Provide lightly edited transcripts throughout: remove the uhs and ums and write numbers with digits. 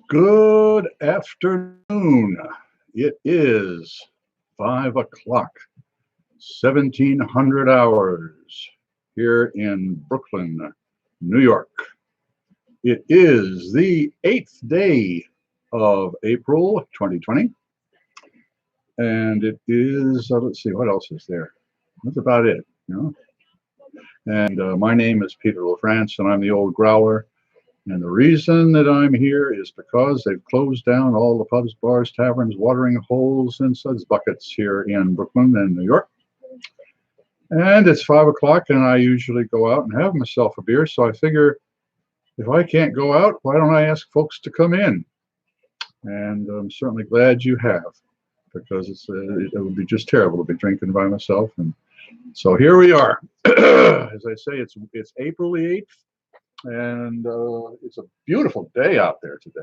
Good afternoon. It is 5 o'clock, 1700 hours here in Brooklyn, New York. It is the 8th day of April 2020. And it is, let's see, what else is there? That's about it, you know. And my name is Peter LaFrance, and I'm the old Growler. And the reason that I'm here is because they've closed down all the pubs, bars, taverns, watering holes, and suds buckets here in Brooklyn and New York. And it's 5 o'clock, and I usually go out and have myself a beer. So I figure if I can't go out, why don't I ask folks to come in? And I'm certainly glad you have, because it would be just terrible to be drinking by myself. And so here we are. As I say, it's April the 8th. And it's a beautiful day out there today,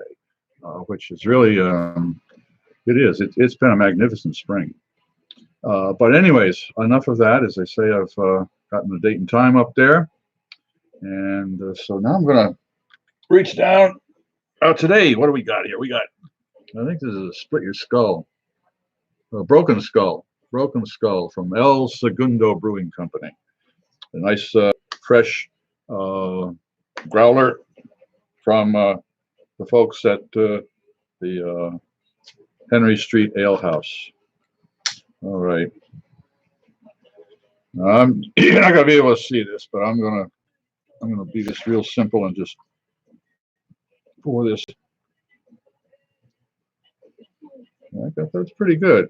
which is really, it's been a magnificent spring. But anyways, enough of that. As I say, I've gotten the date and time up there. And so now I'm going to reach down. Today, what do we got here? I think this is a Split Your Skull, a Broken Skull from El Segundo Brewing Company. A nice, fresh growler from the folks at the Henry Street Ale House. All right. You're not gonna be able to see this, but I'm gonna be this real simple and just pour this. I think that's pretty good.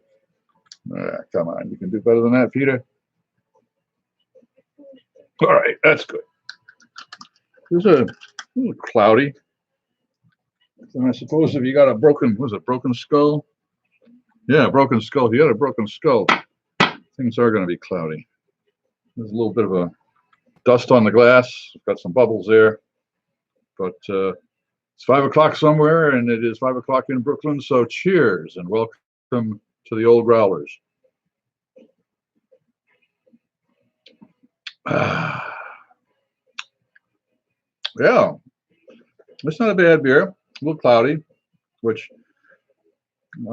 Come on, you can do better than that, Peter. All right, that's good. It's a little cloudy. And I suppose if you got a broken skull? Yeah, broken skull. If you got a broken skull, things are going to be cloudy. There's a little bit of a dust on the glass. Got some bubbles there. But it's 5 o'clock somewhere, and it is 5 o'clock in Brooklyn. So cheers and welcome to the old Growlers. Yeah, it's not a bad beer. A little cloudy, which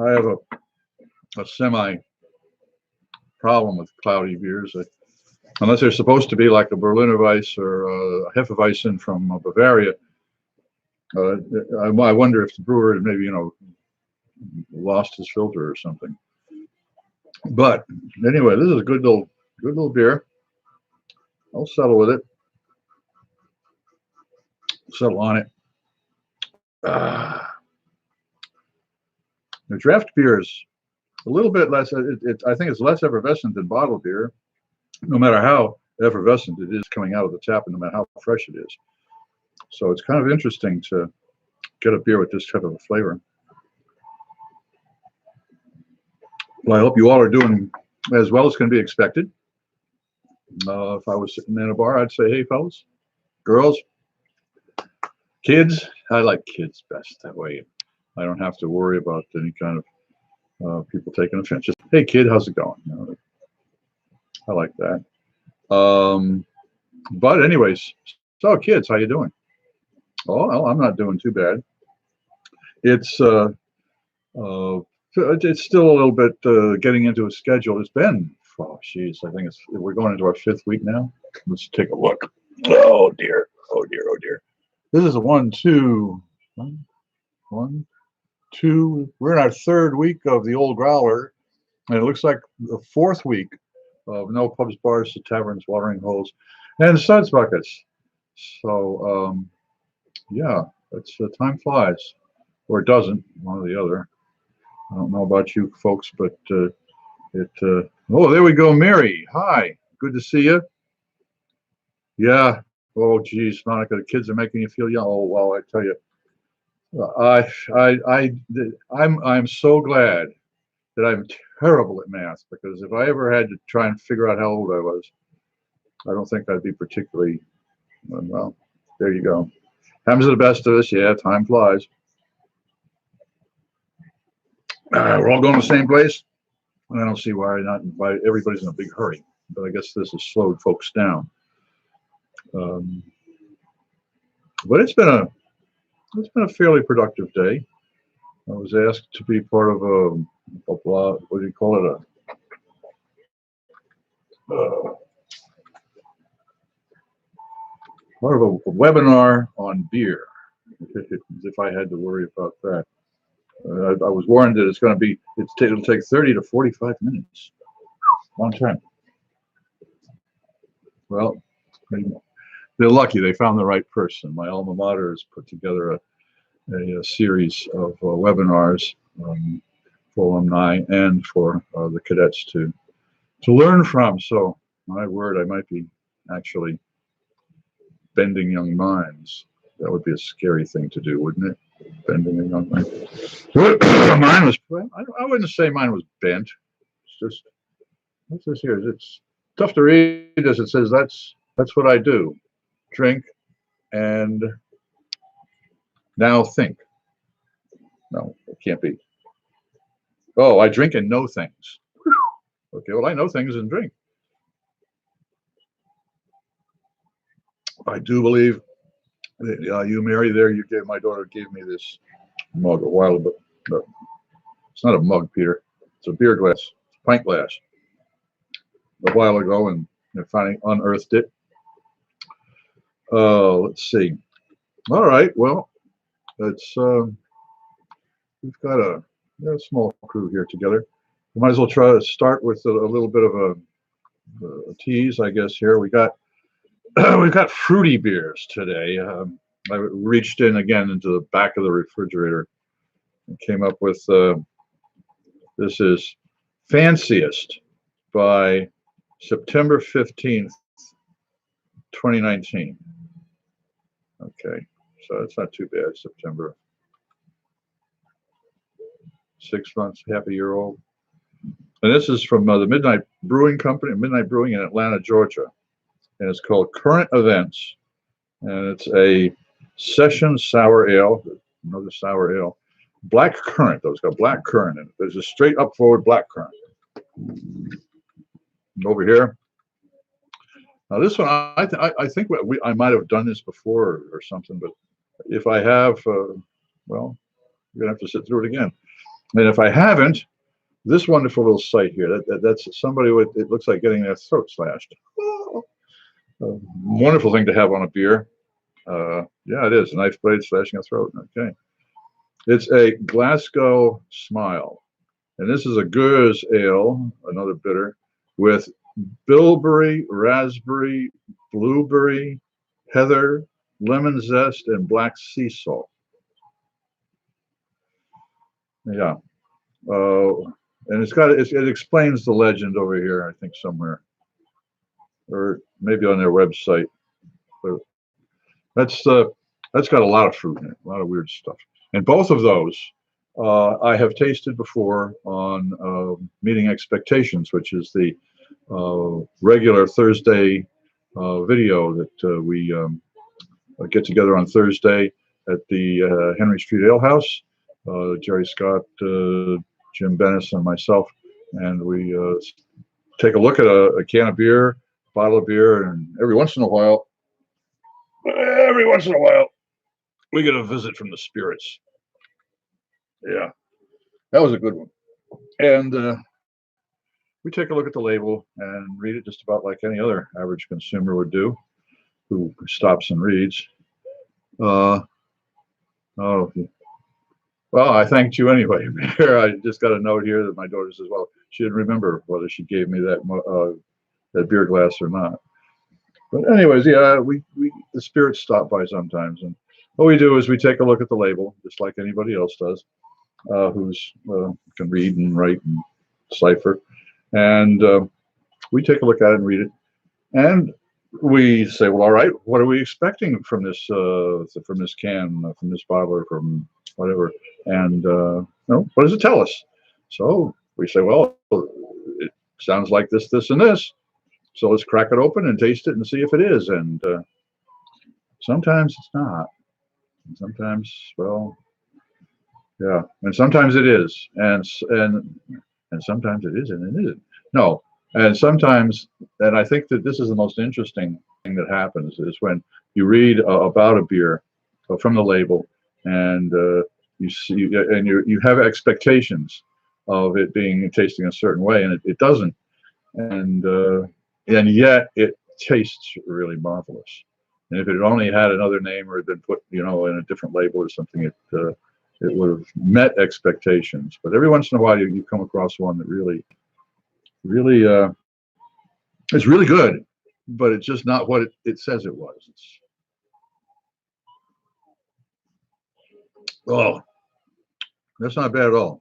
I have a semi problem with cloudy beers, unless they're supposed to be like a Berliner Weiss or a Hefeweizen from Bavaria. I wonder if the brewer maybe lost his filter or something. But anyway, this is a good little beer. I'll settle with it. Settle on it. The draft beer is a little bit less. I think it's less effervescent than bottled beer, no matter how effervescent it is coming out of the tap, and no matter how fresh it is. So it's kind of interesting to get a beer with this type of a flavor. Well, I hope you all are doing as well as can be expected. If I was sitting in a bar, I'd say, hey, fellas, girls, kids. I like kids best. That way I don't have to worry about any kind of people taking offense. Just, hey, kid, how's it going? I like that. But anyways, so kids, how you doing? Oh, well, I'm not doing too bad. It's still a little bit getting into a schedule. It's been, oh, geez, I think we're going into our 5th week now. Let's take a look. Oh, dear. Oh, dear. Oh, dear. This is a 1, 2. We're in our 3rd week of the old Growler, and it looks like the 4th week of no pubs, bars, taverns, watering holes, and suds buckets. So, yeah, it's time flies, or it doesn't, one or the other. I don't know about you folks, but oh, there we go, Mary. Hi, good to see you. Yeah. Oh, geez, Monica, the kids are making you feel young. Oh, well, I tell you, I'm so glad that I'm terrible at math, because if I ever had to try and figure out how old I was, I don't think I'd be particularly, well, there you go. Happens to the best of us. Yeah, time flies. We're all going to the same place. I don't see why everybody's in a big hurry, but I guess this has slowed folks down. But it's been it's been a fairly productive day. I was asked to be part of what do you call it? Part of a webinar on beer. If I had to worry about that, I was warned that it's going to be. It'll take 30 to 45 minutes. Long time. Well, they're lucky they found the right person. My alma mater has put together a series of webinars for alumni and for the cadets to learn from. So, my word, I might be actually bending young minds. That would be a scary thing to do, wouldn't it? Bending a young mind. Mine was. I wouldn't say mine was bent. It's just. What's this here? It's tough to read as it says. That's what I do. Drink and now think. No, it can't be. Oh, I drink and know things. Okay, well, I know things and drink. I do believe that you, Mary, there, my daughter gave me this mug a while ago. But it's not a mug, Peter. It's a beer glass, a pint glass. A while ago, and I finally unearthed it. Let's see. All right, well, it's we've got a small crew here together. We might as well try to start with a little bit of a tease, I guess. Here we've got fruity beers today. I reached in again into the back of the refrigerator and came up with this is Fanciest by September 15th, 2019. Okay, so it's not too bad. September. 6 months, half a year old. And this is from the Midnight Brewing Company, Midnight Brewing in Atlanta, Georgia. And it's called Current Events. And it's a session sour ale, another sour ale. Black currant, though. It's got black currant in it. There's a straight up forward black currant. And over here. Now this one, I think I might have done this before or something, but if I have, well, you're going to have to sit through it again. And if I haven't, this wonderful little site here, that's somebody with, it looks like getting their throat slashed. Oh, wonderful thing to have on a beer. Yeah, it is. A knife blade slashing a throat. Okay. It's a Glasgow Smile. And this is a Goose Ale, another bitter, with bilberry, raspberry, blueberry, heather, lemon zest, and black sea salt. Yeah. And it explains the legend over here, I think, somewhere. Or maybe on their website. But that's got a lot of fruit in it, a lot of weird stuff. And both of those I have tasted before on Meeting Expectations, which is the regular Thursday video that we get together on Thursday at the Henry Street Ale House. Jerry Scott, Jim Bennis, and myself, and we take a look at a can of beer, bottle of beer, and every once in a while, we get a visit from the spirits. Yeah, that was a good one. And we take a look at the label and read it just about like any other average consumer would do, who stops and reads. Oh, well, I thanked you anyway. I just got a note here that my daughter says, well, she didn't remember whether she gave me that beer glass or not. But anyways, yeah, the spirits stop by sometimes, and what we do is we take a look at the label, just like anybody else does, who's can read and write and cipher, and we take a look at it and read it, and we say, well, all right, what are we expecting from this can, from this bottle, or from whatever, and what does it tell us? So we say, well, it sounds like this, this, and this. So let's crack it open and taste it and see if it is. And sometimes it's not. And sometimes, well, yeah. And sometimes it is. And sometimes it isn't and it isn't. No. And sometimes, and I think that this is the most interesting thing that happens, is when you read about a beer from the label, and you see, and you have expectations of it being tasting a certain way, and it doesn't, and yet it tastes really marvelous. And if it only had another name or had been put, in a different label or something, it would have met expectations. But every once in a while, you come across one that really is really good, but it's just not what it says it was. Oh, that's not bad at all.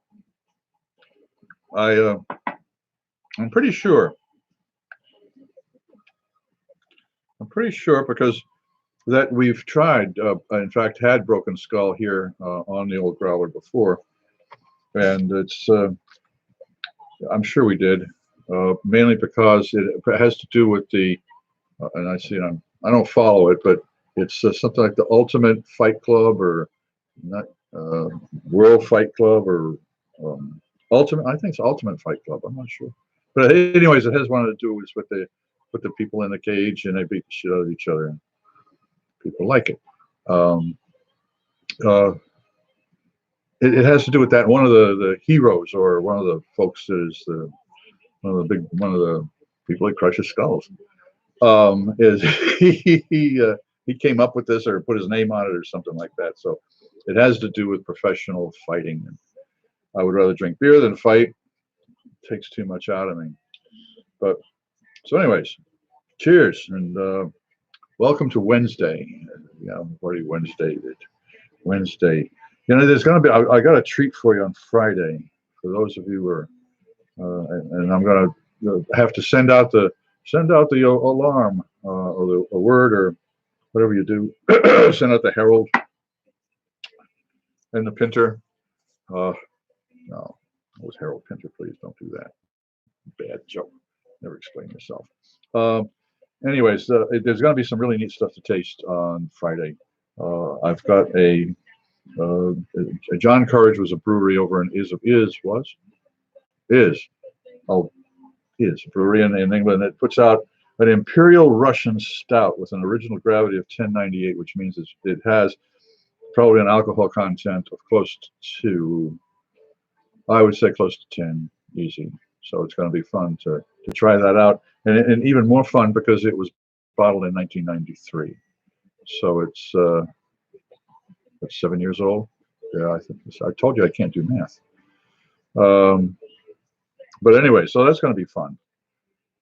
I'm pretty sure. Because that we've tried, in fact, had Broken Skull here on the old Growler before, and I'm sure we did, mainly because it has to do with and I don't follow it, but it's something like the Ultimate Fight Club, or not, World Fight Club, or Ultimate. I think it's Ultimate Fight Club. I'm not sure, but anyways, it has one to do with the people in the cage and they beat the shit out of each other, and people like it. Um, uh, it has to do with that. One of the heroes, or one of the folks that is one of the people that crushes skulls, is he came up with this or put his name on it or something like that. So it has to do with professional fighting. And I would rather drink beer than fight. It takes too much out of me. But so, anyways, cheers and welcome to Wednesday. Yeah, already Wednesday. Wednesday. There's going to be. I got a treat for you on Friday. For those of you who are, and I'm going to have to send out the alarm or the word or whatever you do. Send out the herald and the pinter. No, it was Harold Pinter. Please don't do that. Bad joke. Never explain yourself. Anyways, there's going to be some really neat stuff to taste on Friday. I've got a John Courage was a brewery over in is a brewery in England that puts out an Imperial Russian Stout with an original gravity of 1098, which means it has probably an alcohol content of close to, I would say, close to 10, easy. So it's going to be fun to try that out, and even more fun because it was bottled in 1993. So it's 7 years old. Yeah, I told you I can't do math. But anyway, so that's going to be fun.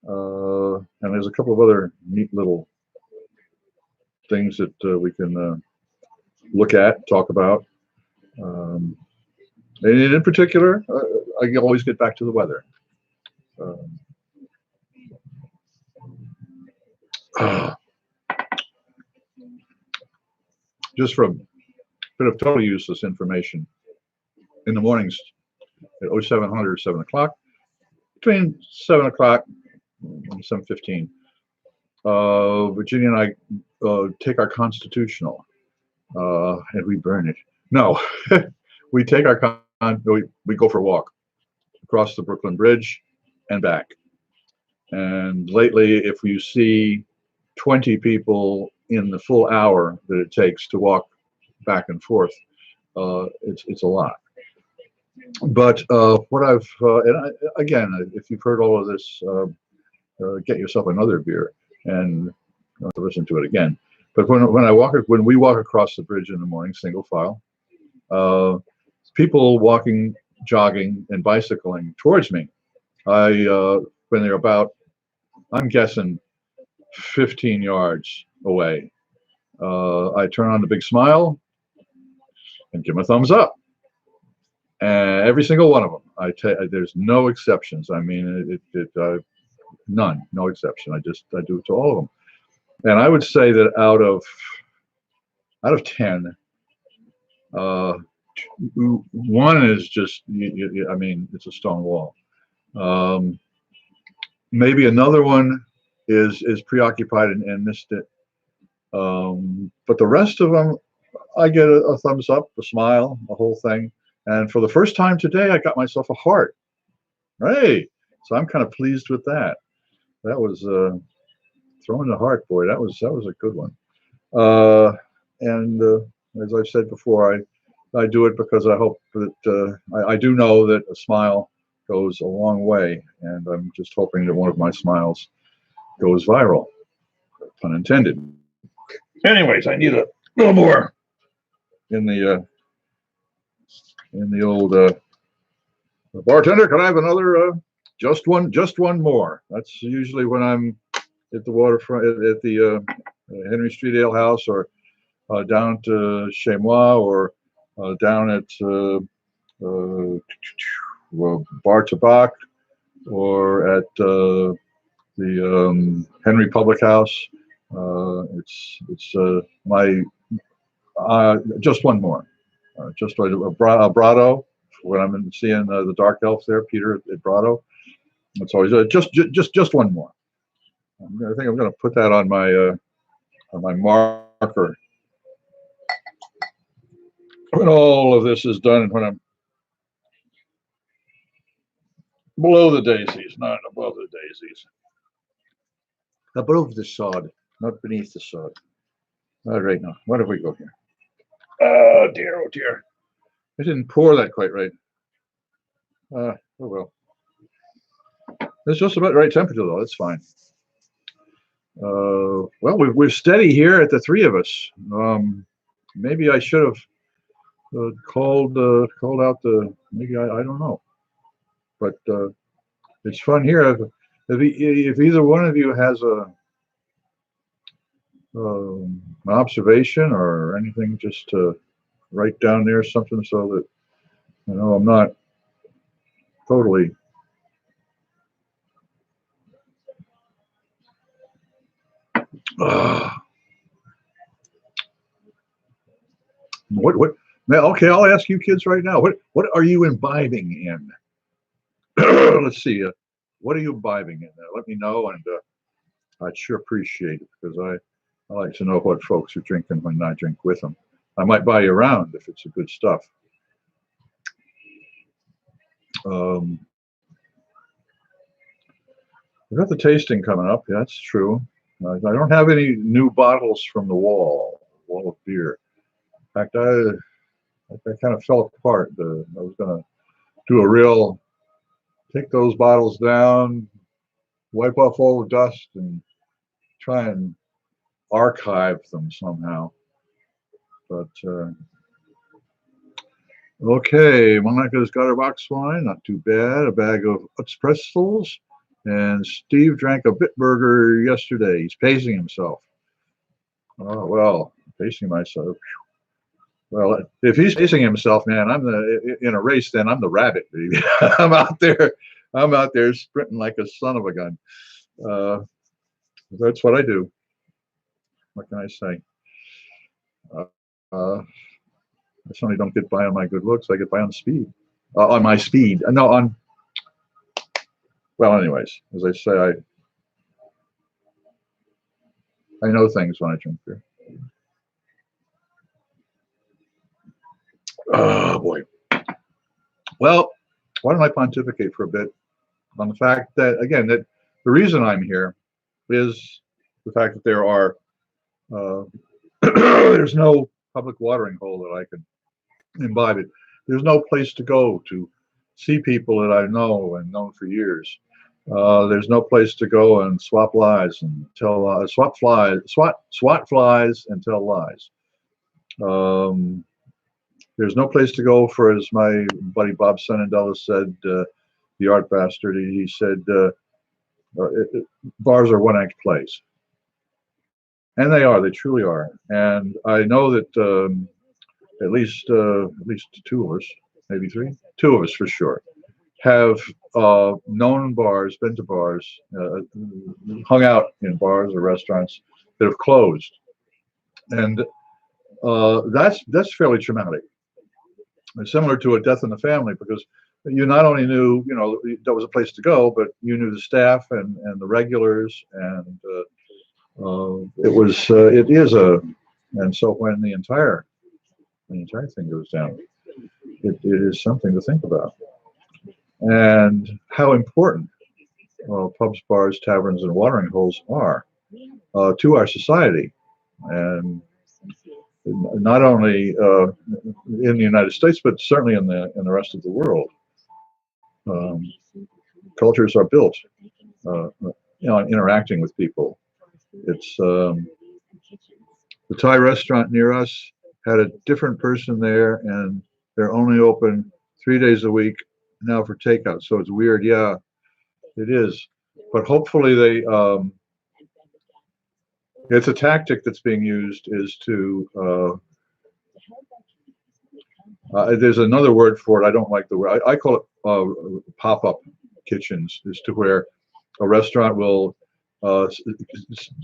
And there's a couple of other neat little things that we can look at, talk about. And in particular, I always get back to the weather. Just for a bit of totally useless information, in the mornings at 0700 or 7 o'clock, between 7 o'clock and 7:15, Virginia and I take our constitutional and we burn it. No, we take our we go for a walk across the Brooklyn Bridge and back. And lately, if you see 20 people in the full hour that it takes to walk back and forth, it's a lot. But what again, if you've heard all of this, get yourself another beer and listen to it again. But when we walk across the bridge in the morning, single file, people walking, jogging, and bicycling towards me. When they're about, I'm guessing, 15 yards away, I turn on the big smile and give them a thumbs up. And every single one of them, there's no exceptions. I mean, none, no exception. I do it to all of them. And I would say that out of 10, one is just, I mean, it's a stone wall. Maybe another one is preoccupied and missed it. But the rest of them, I get a thumbs up, a smile, the whole thing. And for the first time today, I got myself a heart. Hey, so I'm kind of pleased with that. That was throwing the heart, boy. That was a good one. And as I've said before, I do it because I hope that I do know that a smile goes a long way, and I'm just hoping that one of my smiles goes viral, pun intended. Anyways, I need a little more in the old bartender. Can I have another? Just one more. That's usually when I'm at the waterfront at the Henry Street Ale House, or down to Chez Moi, or down at Bar Tabac, or at the Henry Public House. It's my just one more, just a Brado when I'm seeing the Dark Elf there, Peter at Brado. It's always just one more. I think I'm going to put that on my marker when all of this is done, and when I'm below the daisies, not above the daisies. Above the sod, not beneath the sod. All right, now, where do we go here? Oh dear. I didn't pour that quite right. Oh well. It's just about the right temperature, though. That's fine. Well, we're steady here at the three of us. Maybe I should have called out the. Maybe I don't know. But it's fun here. If either one of you has an observation or anything, just to write down there something, so that I'm not totally. What? Okay, I'll ask you kids right now. What are you imbibing in? Let's see. What are you imbibing in? Let me know, and I'd sure appreciate it, because I like to know what folks are drinking when I drink with them. I might buy you around if it's a good stuff. We've got the tasting coming up. Yeah, that's true. I don't have any new bottles from the wall of beer. In fact, I kind of fell apart. I was going to do take those bottles down, wipe off all the dust, and try and archive them somehow. But okay, Monica's got her box wine, not too bad. A bag of Utz pretzels, and Steve drank a Bitburger yesterday. He's pacing himself. Oh well, pacing myself. Well, if he's pacing himself, man, in a race. Then I'm the rabbit, baby. I'm out there sprinting like a son of a gun. That's what I do. What can I say? I certainly don't get by on my good looks. I get by on speed. On my speed. No, on. Well, anyways, as I say, I know things when I drink beer. Oh boy. Well, why don't I pontificate for a bit on the fact that, again, that the reason I'm here is the fact that there are there's no public watering hole that I can imbibe it. There's no place to go to see people that I know and known for years. There's no place to go and swap lies and tell swat flies and tell lies. There's no place to go for, as my buddy Bob Senendella said, the art bastard. He said bars are one-act plays, and they are. They truly are. And I know that at least two of us, maybe three, two of us for sure, have known bars, been to bars, hung out in bars or restaurants that have closed, and that's fairly traumatic. It's similar to a death in the family, because you not only knew there was a place to go, but you knew the staff and the regulars, and it is and so when the entire thing goes down, it is something to think about, and how important pubs, bars, taverns, and watering holes are to our society. And not only in the United States, but certainly in the rest of the world. Um, Cultures are built, on interacting with people. It's the Thai restaurant near us had a different person there, and they're only open 3 days a week now for takeout. So it's weird. Yeah, it is. But hopefully it's a tactic that's being used is to, there's another word for it. I don't like the word. I call it pop-up kitchens, is to where a restaurant will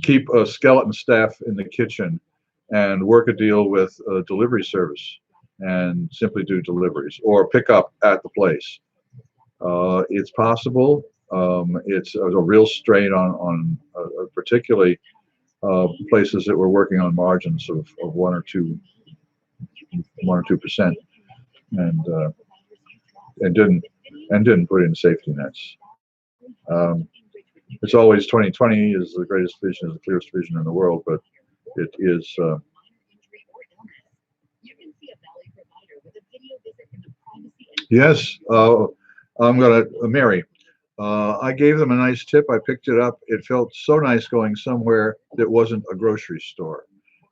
keep a skeleton staff in the kitchen and work a deal with a delivery service and simply do deliveries or pick up at the place. It's possible. It's a real strain on particularly places that were working on margins of 1 or 2%, and didn't put in safety nets. It's always 2020 is the greatest vision, is the clearest vision in the world, but it is. Yes, I'm gonna Mary. I gave them a nice tip. I picked it up. It felt so nice going somewhere that wasn't a grocery store,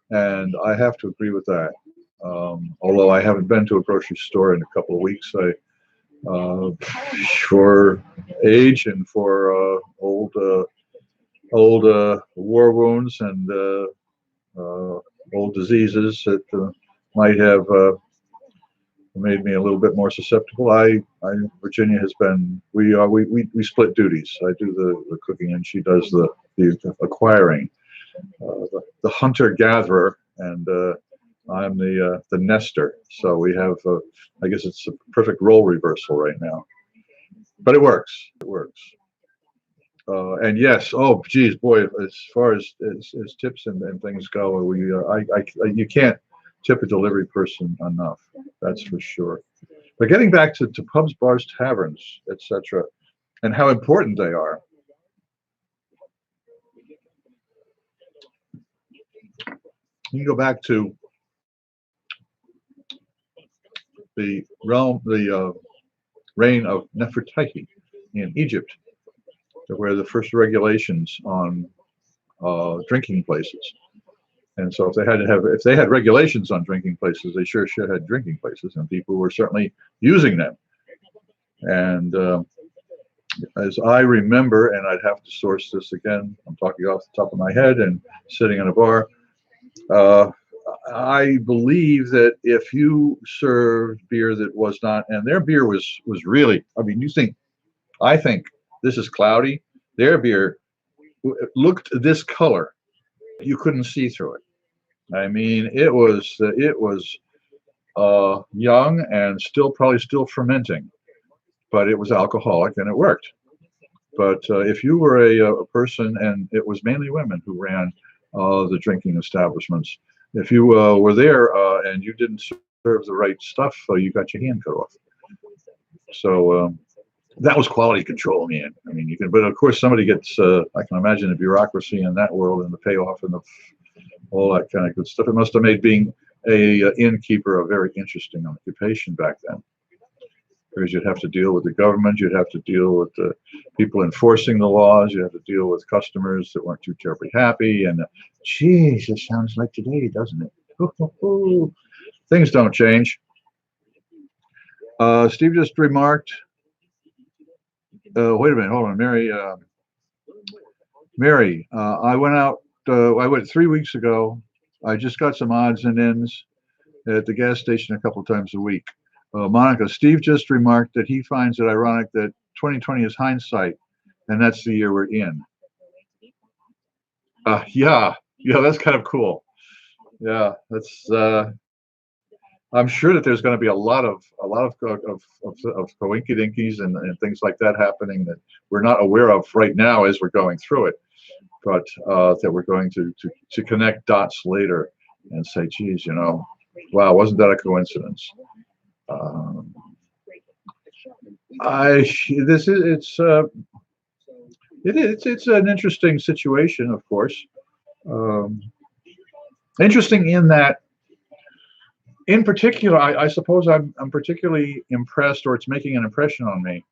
and I have to agree with that. Although I haven't been to a grocery store in a couple of weeks, for age and for old war wounds and old diseases that might have made me a little bit more susceptible. Virginia has been, we split duties. I do the cooking and she does the acquiring, the hunter gatherer, and I'm the nester. So we have, I guess it's a perfect role reversal right now, but it works. It works. And yes, oh geez, boy, as far as tips and things go, you can't tip a delivery person enough. That's for sure. But getting back to pubs, bars, taverns, etc., and how important they are. You can go back to the reign of Nefertiti in Egypt, where the first regulations on drinking places. And so if they had regulations on drinking places, they sure should have drinking places, and people were certainly using them. And as I remember, and I'd have to source this again, I'm talking off the top of my head and sitting in a bar, I believe that if you served beer that was not, and their beer was really, I mean, I think this is cloudy. Their beer looked this color. You couldn't see through it. I mean, it was young and probably still fermenting, but it was alcoholic and it worked. But if you were a person, and it was mainly women who ran the drinking establishments, if you were there and you didn't serve the right stuff, you got your hand cut off. So that was quality control, man. I mean, but of course somebody gets, I can imagine the bureaucracy in that world and the payoff and all that kind of good stuff. It must have made being a innkeeper a very interesting occupation back then, because you'd have to deal with the government, you'd have to deal with the people enforcing the laws, you have to deal with customers that weren't too terribly happy. And geez, it sounds like today, doesn't it? Things don't change. Steve just remarked, wait a minute, hold on, Mary, I went out, I went 3 weeks ago. I just got some odds and ends at the gas station a couple times a week. Monica, Steve just remarked that he finds it ironic that 2020 is hindsight, and that's the year we're in. Yeah, that's kind of cool. Yeah, that's. I'm sure that there's going to be a lot of coinkydinkies and things like that happening that we're not aware of right now as we're going through it, but that we're going to connect dots later and say, geez, wow, wasn't that a coincidence? It's an interesting situation, of course. Interesting in that in particular, I suppose I'm particularly impressed, or it's making an impression on me,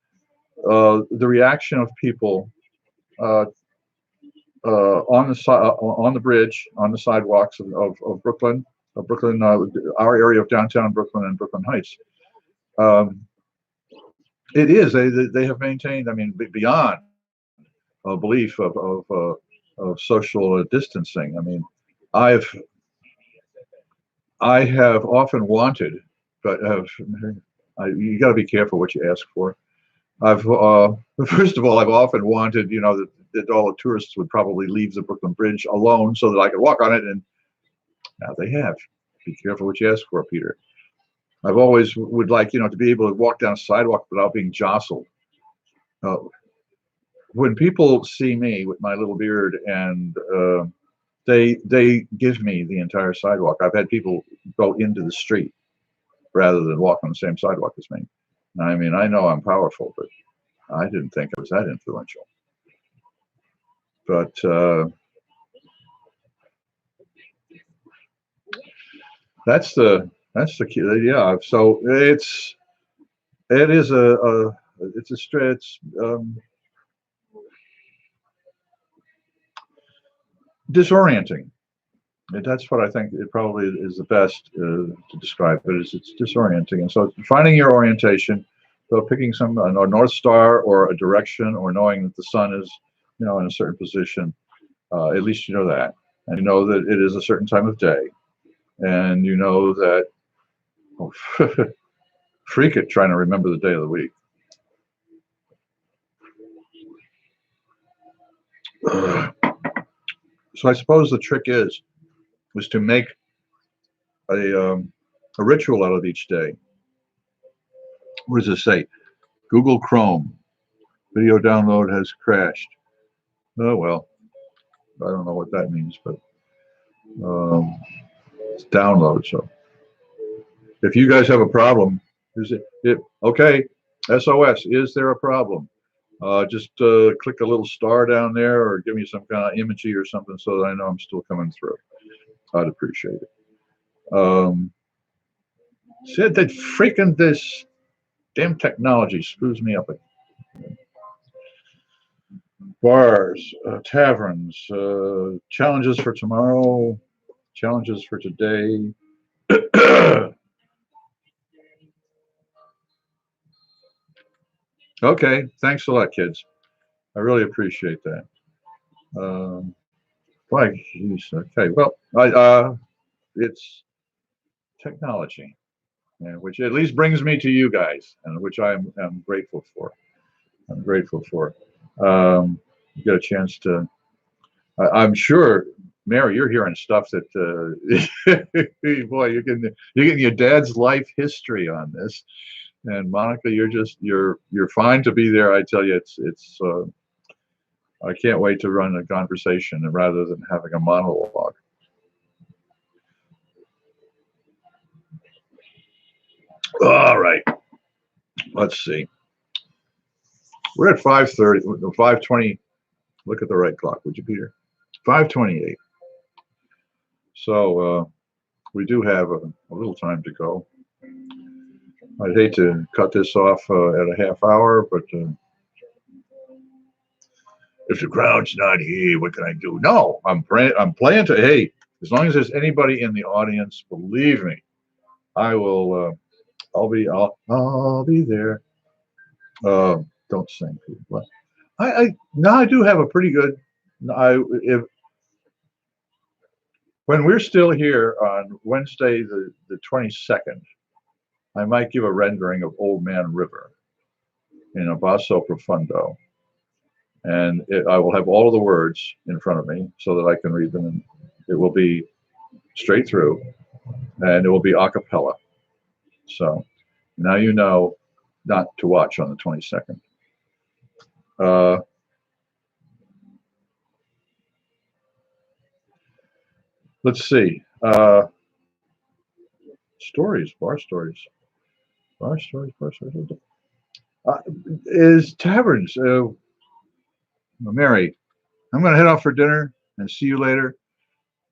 the reaction of people uh, on the bridge, on the sidewalks of Brooklyn, our area of downtown Brooklyn and Brooklyn Heights. Um, it is they have maintained. I mean, beyond a belief of social distancing. I mean, I've I have often wanted, but you got to be careful what you ask for. I've first of all, I've often wanted, that all the tourists would probably leave the Brooklyn Bridge alone so that I could walk on it, and now they have. Be careful what you ask for, Peter. I've always would like, to be able to walk down a sidewalk without being jostled. Uh, when people see me with my little beard, and they give me the entire sidewalk. I've had people go into the street rather than walk on the same sidewalk as me. I mean, I know I'm powerful, but I didn't think I was that influential. But that's the key. Yeah. So it is it's a stretch. Disorienting. That's what I think it probably is the best to describe it. Is it's disorienting, and so finding your orientation, so picking a North Star or a direction, or knowing that the sun is, in a certain position. At least you know that, and you know that it is a certain time of day, and you know that. Oh, freak it, trying to remember the day of the week. So I suppose the trick is to make a ritual out of each day. What does it say? Google Chrome video download has crashed. Oh well, I don't know what that means, but it's download. So if you guys have a problem, okay? SOS. Is there a problem? Just click a little star down there, or give me some kind of emoji or something, so that I know I'm still coming through. I'd appreciate it. Said that freaking this damn technology screws me up. Bars, taverns, challenges for tomorrow, challenges for today. Okay, thanks a lot, kids. I really appreciate that. Okay. Well, it's technology, which at least brings me to you guys, and which I'm grateful for. I'm grateful for. You get a chance to. I'm sure, Mary, you're hearing stuff that, boy, you're getting your dad's life history on this, and Monica, you're fine to be there. I tell you, it's. I can't wait to run a conversation rather than having a monologue. All right, let's see. We're at 5:30, 5:20. Look at the right clock, would you, Peter? 5:28. So we do have a little time to go. I'd hate to cut this off at a half hour, but if the crowd's not here, what can I do? No, I'm playing to. Hey, as long as there's anybody in the audience, believe me, I will. I'll be there. Don't sing, people. I do have a pretty good. When we're still here on Wednesday, the 22nd, I might give a rendering of Old Man River in a basso profundo, and I will have all of the words in front of me so that I can read them, and it will be straight through, and it will be a cappella. So now you know not to watch on the 22nd. Let's see. Bar stories. Is taverns. Mary, I'm going to head off for dinner and see you later.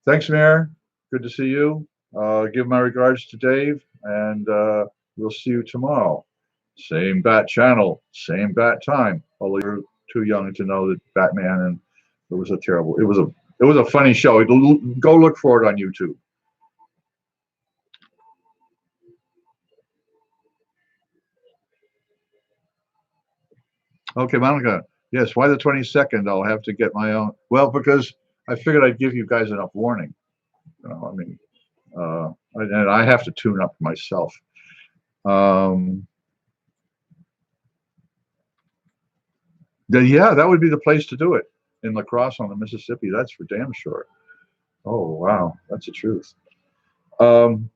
Thanks, Mary. Good to see you. Give my regards to Dave, and we'll see you tomorrow. Same bat channel, same bat time. Although you're too young to know that Batman, and it was a funny show. Go look for it on YouTube. Okay, Monica. Yes, why the 22nd? I'll have to get my own. Well, because I figured I'd give you guys enough warning. I mean, and I have to tune up myself. Yeah, that would be the place to do it, in La Crosse on the Mississippi. That's for damn sure. Oh wow, that's the truth. Um,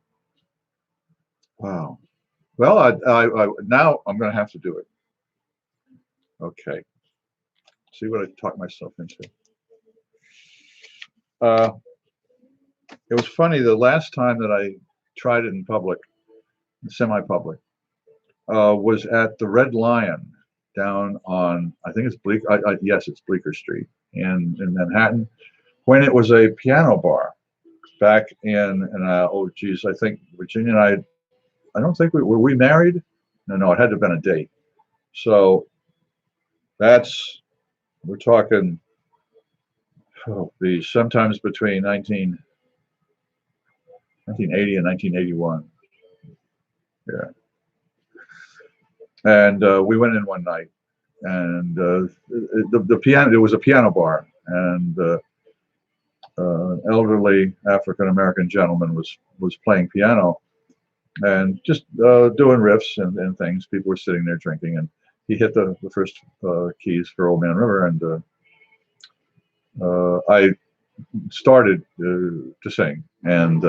wow. Well, now I'm going to have to do it. Okay. See what I talked myself into. It was funny. The last time that I tried it in public, semi-public, was at the Red Lion down on, I think it's yes, it's Bleecker Street in Manhattan, when it was a piano bar back in oh geez, I think Virginia and I don't think were we married? No, it had to have been a date. So we're talking, sometimes between 1980 and 1981. Yeah. And we went in one night, and the piano, it was a piano bar, and an elderly African American gentleman was playing piano and just doing riffs and things. People were sitting there drinking, and he hit the first keys for Old Man River, and I started to sing, and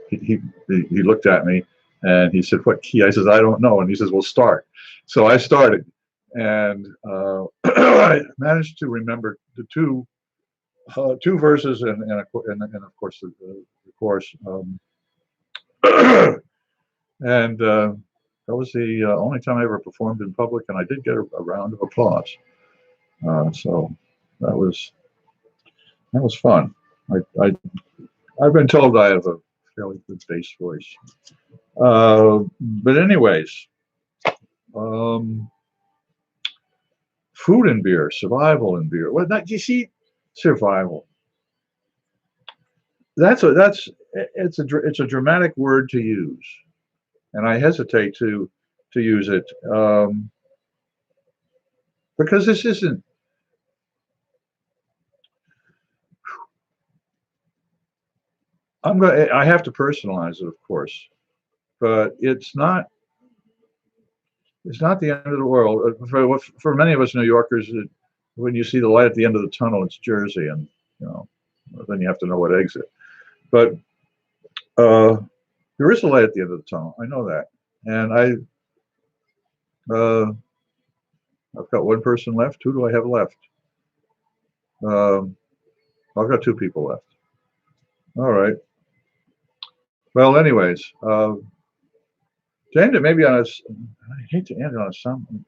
he looked at me and he said, "What key?" I says, "I don't know," and he says, "Well, start." So I started, and I managed to remember the two verses and of course the chorus. And that was the only time I ever performed in public, and I did get a round of applause. So that was fun. I've been told I have a fairly good bass voice. But anyways, food and beer, survival and beer. Well, you see, survival. It's a dramatic word to use, and I hesitate to use it because this isn't. I have to personalize it, of course, but it's not. It's not the end of the world. For many of us New Yorkers, when you see the light at the end of the tunnel, it's Jersey, and then you have to know what exit. But there is a light at the end of the tunnel. I know that, and I've got one person left. Who do I have left? I've got two people left. All right. Well, anyways, to end it maybe on a. I hate to end it on a something.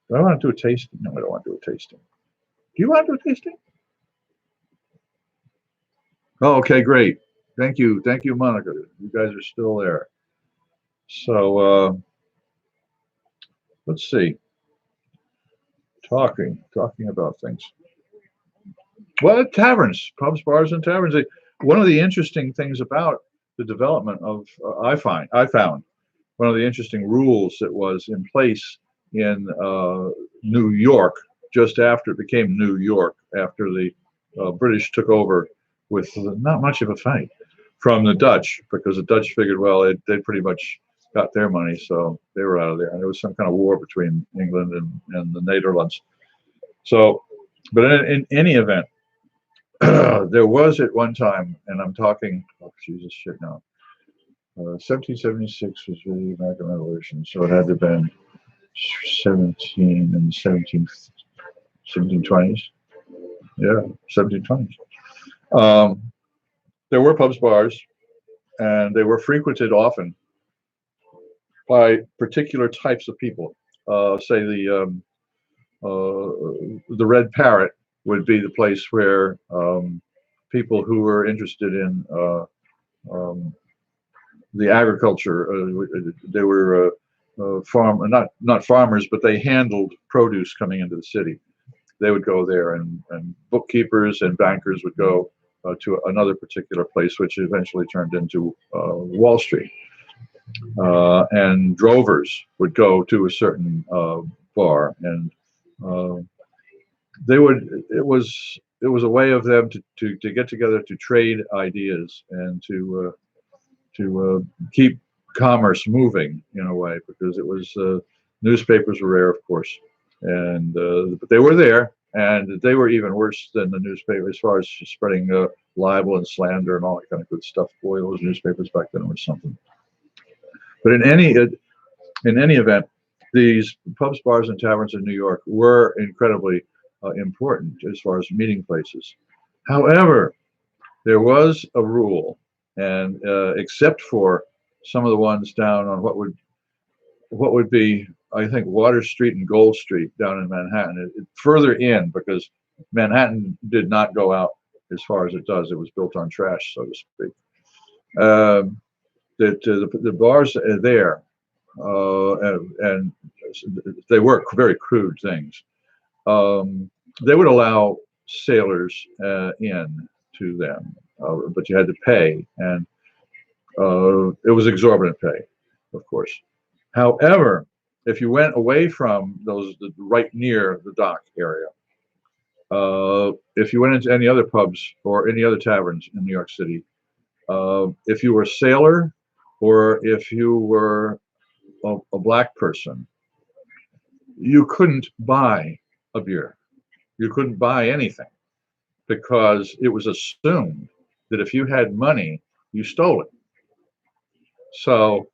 Do I want to do a tasting? No, I don't want to do a tasting. Do you want to do a tasting? Oh, okay, great. Thank you, Monica. You guys are still there. So let's see. Talking about things. Well, taverns, pubs, bars, and taverns. One of the interesting things about the development of I found one of the interesting rules that was in place in New York just after it became New York, after the British took over with not much of a fight from the Dutch, because the Dutch figured, well, they pretty much got their money, so they were out of there. And there was some kind of war between England and the Netherlands. So, but in any event, there was at one time, and I'm talking, oh, Jesus, shit, no. 1776 was the American Revolution, so it had to have been 1720s. Yeah, 1720s. There were pubs, bars, and they were frequented often by particular types of people. Say the Red Parrot would be the place where people who were interested in the agriculture. They were not farmers, but they handled produce coming into the city. They would go there, and bookkeepers and bankers would go to another particular place, which eventually turned into Wall Street. And drovers would go to a certain bar, and they would. It was a way of them to get together to trade ideas and to keep commerce moving in a way, because it was newspapers were rare, of course, and but they were there, and they were even worse than the newspaper as far as spreading libel and slander and all that kind of good stuff. Boy, those newspapers back then were something. But in any event, these pubs, bars, and taverns in New York were incredibly important as far as meeting places. However, there was a rule, and except for some of the ones down on what would be, I think, Water Street and Gold Street down in Manhattan, further in, because Manhattan did not go out as far as it does. It was built on trash, so to speak. The bars there, and they were very crude things. They would allow sailors in to them, but you had to pay, and it was exorbitant pay, of course. However, if you went away from those right near the dock area, if you went into any other pubs or any other taverns in New York City, if you were a sailor or if you were a black person, you couldn't buy a beer. You couldn't buy anything, because it was assumed that if you had money, you stole it. So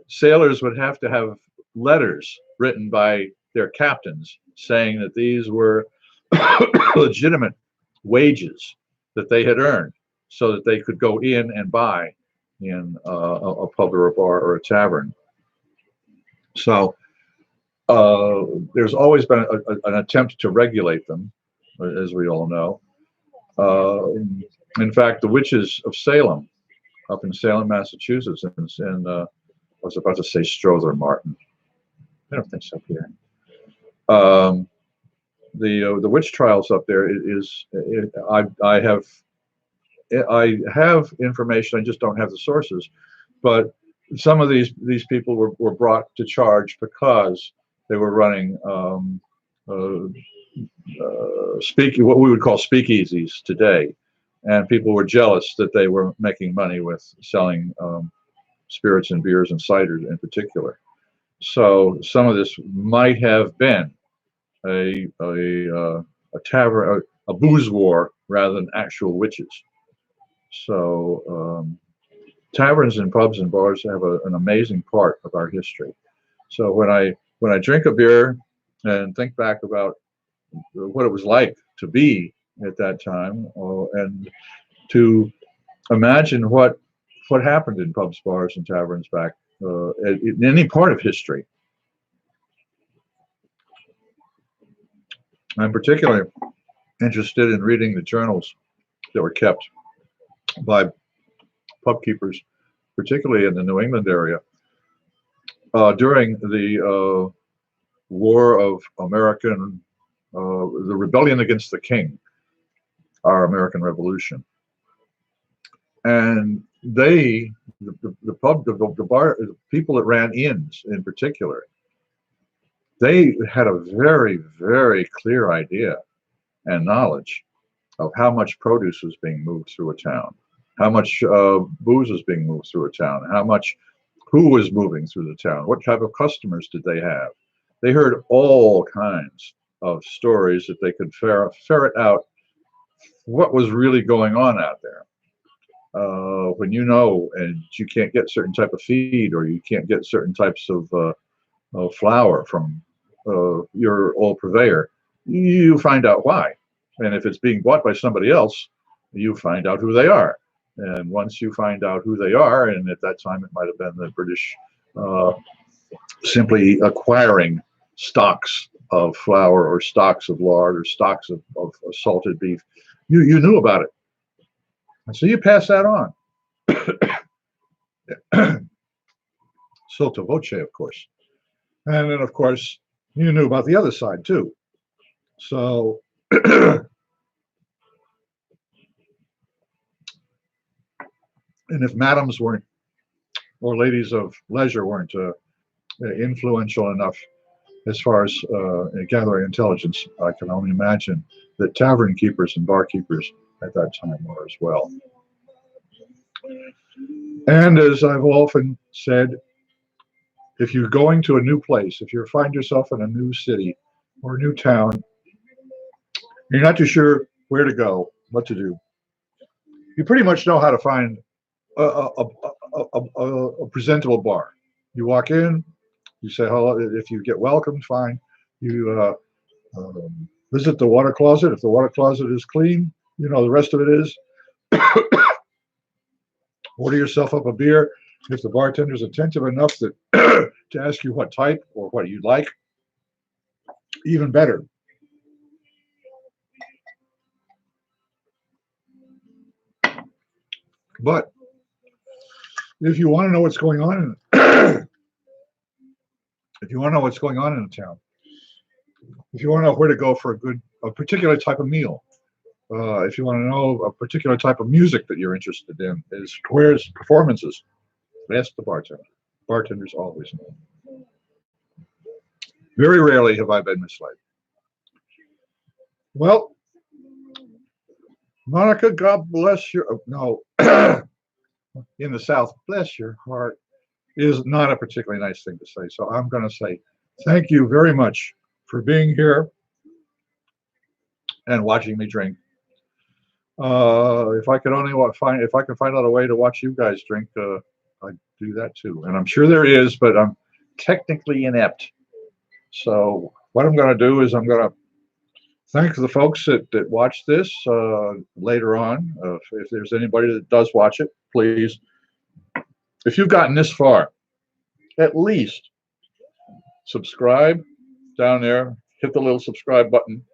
sailors would have to have letters written by their captains saying that these were legitimate wages that they had earned, so that they could go in and buy in a pub or a bar or a tavern. So there's always been an attempt to regulate them, as we all know. In fact, the witches of Salem, up in Salem, Massachusetts, and I was about to say Strother Martin. I don't think so here. The witch trials up there I have information. I just don't have the sources, but some of these people were brought to charge because they were running what we would call speakeasies today, and people were jealous that they were making money with selling spirits and beers and ciders in particular. So some of this might have been a tavern, a booze war, rather than actual witches. So taverns and pubs and bars have an amazing part of our history. So when I drink a beer and think back about what it was like to be at that time, and to imagine what happened in pubs, bars, and taverns back in any part of history, I'm particularly interested in reading the journals that were kept by pub keepers, particularly in the New England area, during the War of American, the rebellion against the king, our American Revolution. And the pub, the bar, the people that ran inns in particular, they had a very, very clear idea and knowledge of how much produce was being moved through a town, how much booze was being moved through a town, who was moving through the town, what type of customers did they have. They heard all kinds of stories that they could ferret out what was really going on out there. When you know, and you can't get certain type of feed, or you can't get certain types of flour from your old purveyor, you find out why. And if it's being bought by somebody else, you find out who they are. And once you find out who they are, and at that time it might have been the British simply acquiring stocks of flour or stocks of lard or stocks of salted beef, you knew about it. And so you pass that on. Sotto voce, of course. And then, of course, you knew about the other side, too. So, and if madams weren't, or ladies of leisure weren't influential enough as far as gathering intelligence, I can only imagine that tavern keepers and barkeepers at that time were as well. And as I've often said, if you're going to a new place, if you find yourself in a new city or a new town, you're not too sure where to go, what to do, you pretty much know how to find a presentable bar. You walk in, you say hello. If you get welcomed, fine. You visit the water closet. If the water closet is clean, you know the rest of it is. Order yourself up a beer. If the bartender's attentive enough to ask you what type or what you like, even better. But if you want to know what's going on, if you want to know what's going on in the town, if you want to know where to go for a particular type of meal, if you want to know a particular type of music that you're interested in, where's performances, ask the bartender. Bartenders always know. Very rarely have I been misled. Well, Monica, God bless your, no, in the South, bless your heart, is not a particularly nice thing to say. So I'm going to say thank you very much for being here and watching me drink. If I could only find out a way to watch you guys drink, I'd do that too. And I'm sure there is, but I'm technically inept. So what I'm going to do is I'm going to thank the folks that watch this later on. If there's anybody that does watch it, please, if you've gotten this far, at least subscribe down there, hit the little subscribe button,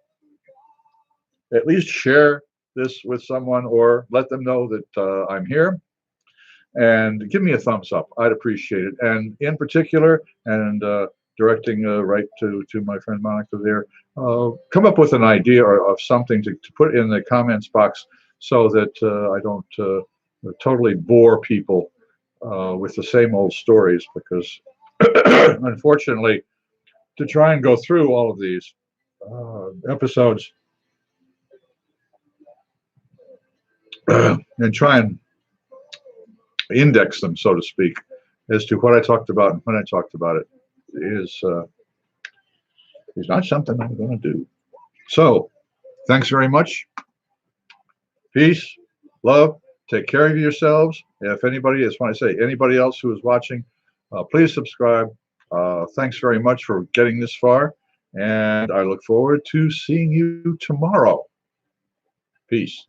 at least share this with someone or let them know that I'm here, and give me a thumbs up. I'd appreciate it. And in particular, and directing right to my friend Monica there, come up with an idea of something to put in the comments box so that I don't totally bore people with the same old stories, because unfortunately, to try and go through all of these episodes and try and index them, so to speak, as to what I talked about and when I talked about it is not something I'm going to do. So, thanks very much. Peace, love, take care of yourselves. If anybody, as when I say anybody else who is watching, please subscribe. Thanks very much for getting this far, and I look forward to seeing you tomorrow. Peace.